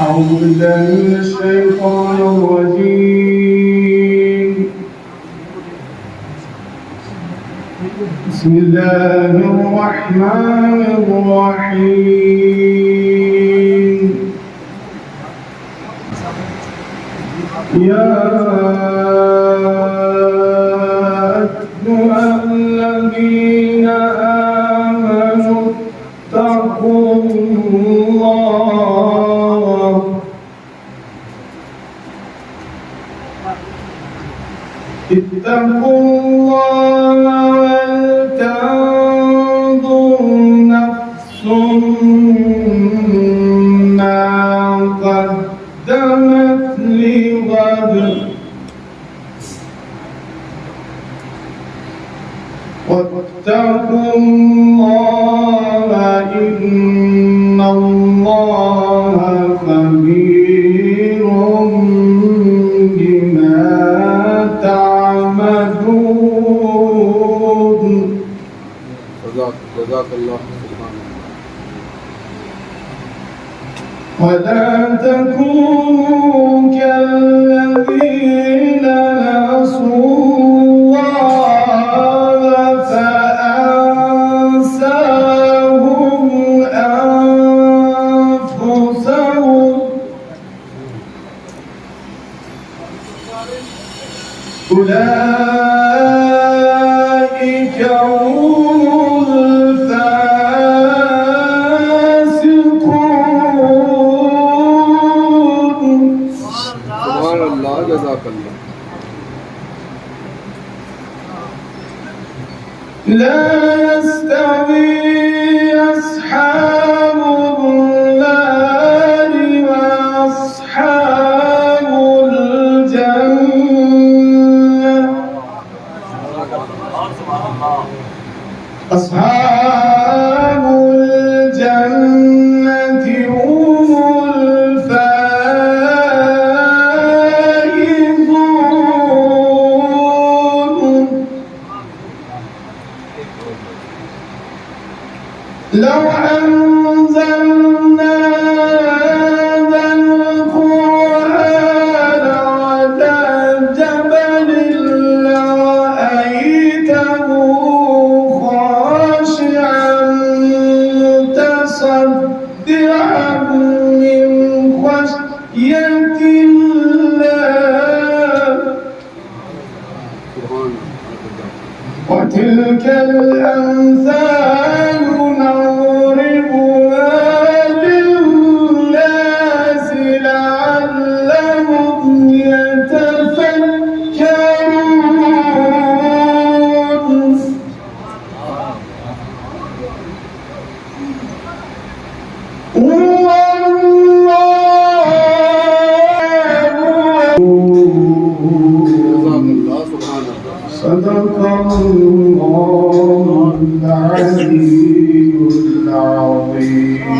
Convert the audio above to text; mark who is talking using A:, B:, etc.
A: أعوذ بالله من الشيطان الرجيم. بسم الله الرحمن الرحيم. يا أيها الذين آمنوا اتقوا الله ولتنظر نفس ما قدمت لغد واتقوا الله إن الله خبير بما تعملون.
B: جزاك الله.
A: ولا تكونوا كالذين نسوا الله فأنساهم أنفسهم أولئك هم الفاسقون.
B: سبحان الله. جزاك الله.
A: لا يستوي أصحاب النار وأصحاب الجنة. أصحاب الجنة هم الفائزون. لو أنزلنا هذا القرآن على جبل لرأيته خاشعا متصدعا من خشية الله. وتلك الأمثال نضربها للناس لعلهم يتفكرون. هو الله. صدق الله العلي العظيم.